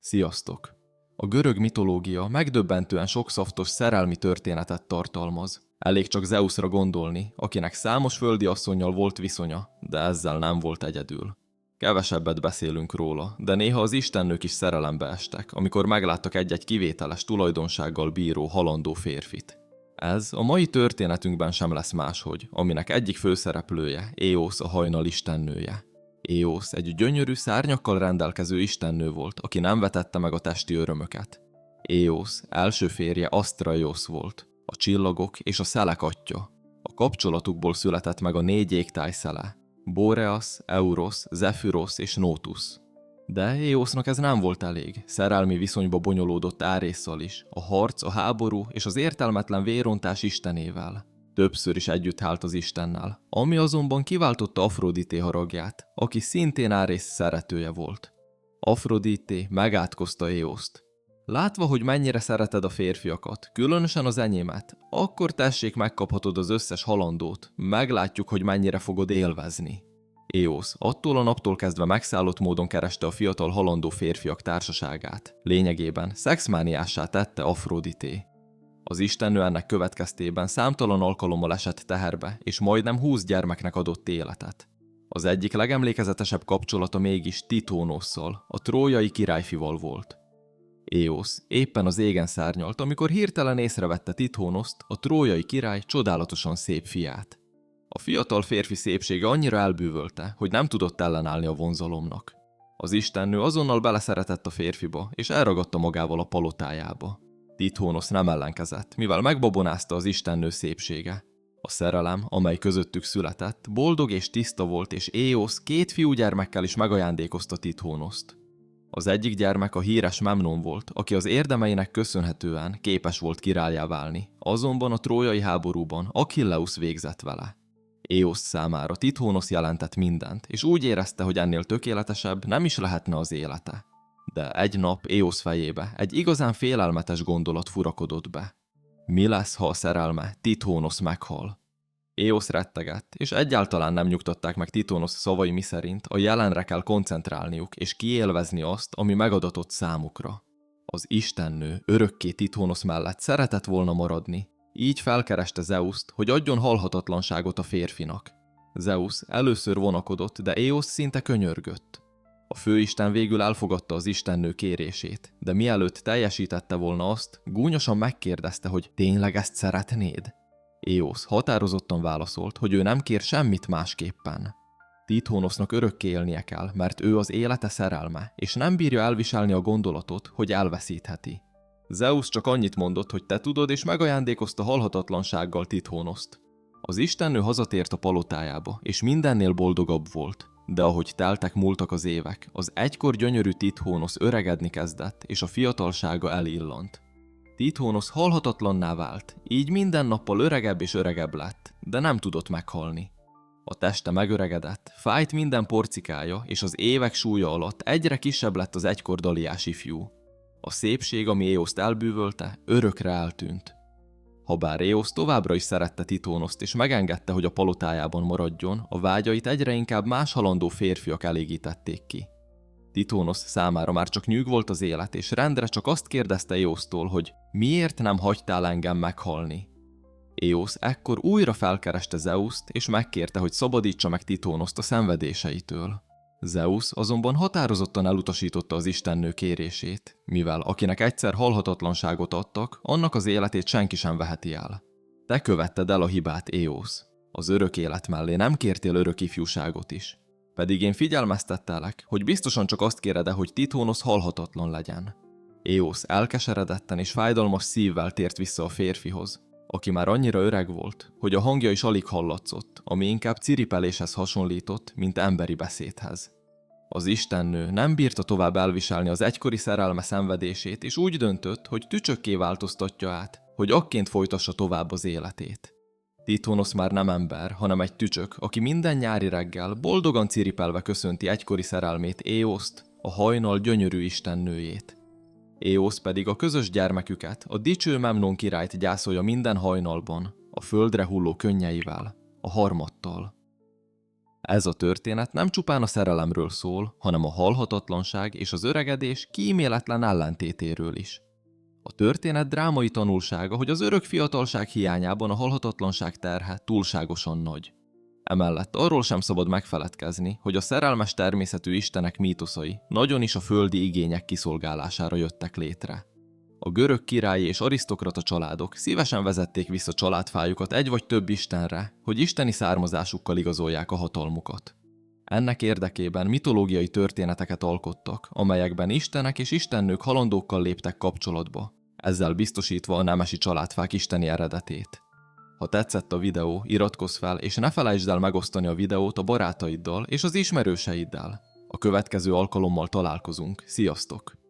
Sziasztok! A görög mitológia megdöbbentően sokszaftos szerelmi történetet tartalmaz. Elég csak Zeusra gondolni, akinek számos földi asszonnyal volt viszonya, de ezzel nem volt egyedül. Kevesebbet beszélünk róla, de néha az istennők is szerelembe estek, amikor megláttak egy-egy kivételes tulajdonsággal bíró halandó férfit. Ez a mai történetünkben sem lesz máshogy, aminek egyik főszereplője Éosz a hajnal istennője. Éosz egy gyönyörű szárnyakkal rendelkező istennő volt, aki nem vetette meg a testi örömöket. Éosz első férje Asztraiosz volt, a csillagok és a szelek atyja. A kapcsolatukból született meg a 4 égtáj szele: Bóreasz, Eurosz, Zephyrosz és Nótusz. De Éosznak ez nem volt elég, szerelmi viszonyba bonyolódott Árésszal is, a harc, a háború és az értelmetlen vérontás istenével. Többször is együtt hált az istennel, ami azonban kiváltotta Afrodité haragját, aki szintén Árész szeretője volt. Afrodité megátkozta Éoszt. Látva, hogy mennyire szereted a férfiakat, különösen az enyémet, akkor tessék, megkaphatod az összes halandót, meglátjuk, hogy mennyire fogod élvezni. Éosz attól a naptól kezdve megszállott módon kereste a fiatal halandó férfiak társaságát. Lényegében szexmániássá tette Afrodité. Az istennő ennek következtében számtalan alkalommal esett teherbe, és majdnem 20 gyermeknek adott életet. Az egyik legemlékezetesebb kapcsolata mégis Titónosszal, a trójai királyfival volt. Éosz éppen az égen szárnyalt, amikor hirtelen észrevette Titónoszt, a trójai király csodálatosan szép fiát. A fiatal férfi szépsége annyira elbűvölte, hogy nem tudott ellenállni a vonzalomnak. Az istennő azonnal beleszeretett a férfiba, és elragadta magával a palotájába. Titónosz nem ellenkezett, mivel megbabonázta az istennő szépsége. A szerelem, amely közöttük született, boldog és tiszta volt, és Éosz 2 fiúgyermekkel is megajándékozta Titónoszt. Az egyik gyermek a híres Memnon volt, aki az érdemeinek köszönhetően képes volt királlyá válni, azonban a trójai háborúban Achilleus végzett vele. Éosz számára Titónosz jelentett mindent, és úgy érezte, hogy ennél tökéletesebb nem is lehetne az élete. De egy nap Éosz fejébe egy igazán félelmetes gondolat furakodott be. Mi lesz, ha a szerelme Titónosz meghal? Éosz rettegett, és egyáltalán nem nyugtatták meg Titónosz szavai miszerint a jelenre kell koncentrálniuk, és kiélvezni azt, ami megadatott számukra. Az istennő örökké Titónosz mellett szeretett volna maradni, így felkereste Zeuszt, hogy adjon halhatatlanságot a férfinak. Zeusz először vonakodott, de Éosz szinte könyörgött. A főisten végül elfogadta az istennő kérését, de mielőtt teljesítette volna azt, gúnyosan megkérdezte, hogy tényleg ezt szeretnéd? Éosz határozottan válaszolt, hogy ő nem kér semmit másképpen. Titónosznak örökké élnie kell, mert ő az élete szerelme, és nem bírja elviselni a gondolatot, hogy elveszítheti. Zeusz csak annyit mondott, hogy te tudod, és megajándékozta halhatatlansággal Titónoszt. Az istennő hazatért a palotájába, és mindennél boldogabb volt. De ahogy teltek múltak az évek, az egykor gyönyörű Titónosz öregedni kezdett, és a fiatalsága elillant. Titónosz halhatatlanná vált, így minden nappal öregebb és öregebb lett, de nem tudott meghalni. A teste megöregedett, fájt minden porcikája, és az évek súlya alatt egyre kisebb lett az egykor daliás ifjú. A szépség, ami Éoszt elbűvölte, örökre eltűnt. Habár Éosz továbbra is szerette Titónoszt, és megengedte, hogy a palotájában maradjon, a vágyait egyre inkább más halandó férfiak elégítették ki. Titónosz számára már csak nyűg volt az élet, és rendre csak azt kérdezte Éosztól, hogy miért nem hagytál engem meghalni. Éosz ekkor újra felkereste Zeuszt, és megkérte, hogy szabadítsa meg Titónoszt a szenvedéseitől. Zeusz azonban határozottan elutasította az istennő kérését, mivel akinek egyszer halhatatlanságot adtak, annak az életét senki sem veheti el. Te követted el a hibát, Éosz. Az örök élet mellé nem kértél örök ifjúságot is. Pedig én figyelmeztettelek, hogy biztosan csak azt kéred, hogy Titónosz halhatatlan legyen. Éosz elkeseredetten és fájdalmas szívvel tért vissza a férfihoz, aki már annyira öreg volt, hogy a hangja is alig hallatszott, ami inkább ciripeléshez hasonlított, mint emberi beszédhez. Az istennő nem bírta tovább elviselni az egykori szerelme szenvedését, és úgy döntött, hogy tücsökké változtatja át, hogy akként folytassa tovább az életét. Titónosz már nem ember, hanem egy tücsök, aki minden nyári reggel boldogan ciripelve köszönti egykori szerelmét, Éoszt, a hajnal gyönyörű istennőjét. Éosz pedig a közös gyermeküket, a dicső Memnon királyt gyászolja minden hajnalban, a földre hulló könnyeivel, a harmattal. Ez a történet nem csupán a szerelemről szól, hanem a halhatatlanság és az öregedés kíméletlen ellentétéről is. A történet drámai tanulsága, hogy az örök fiatalság hiányában a halhatatlanság terhe túlságosan nagy. Emellett arról sem szabad megfeledkezni, hogy a szerelmes természetű istenek mítoszai nagyon is a földi igények kiszolgálására jöttek létre. A görög királyi és arisztokrata családok szívesen vezették vissza családfájukat egy vagy több istenre, hogy isteni származásukkal igazolják a hatalmukat. Ennek érdekében mitológiai történeteket alkottak, amelyekben istenek és istennők halandókkal léptek kapcsolatba, ezzel biztosítva a nemesi családfák isteni eredetét. Ha tetszett a videó, iratkozz fel, és ne felejtsd el megosztani a videót a barátaiddal és az ismerőseiddel. A következő alkalommal találkozunk. Sziasztok!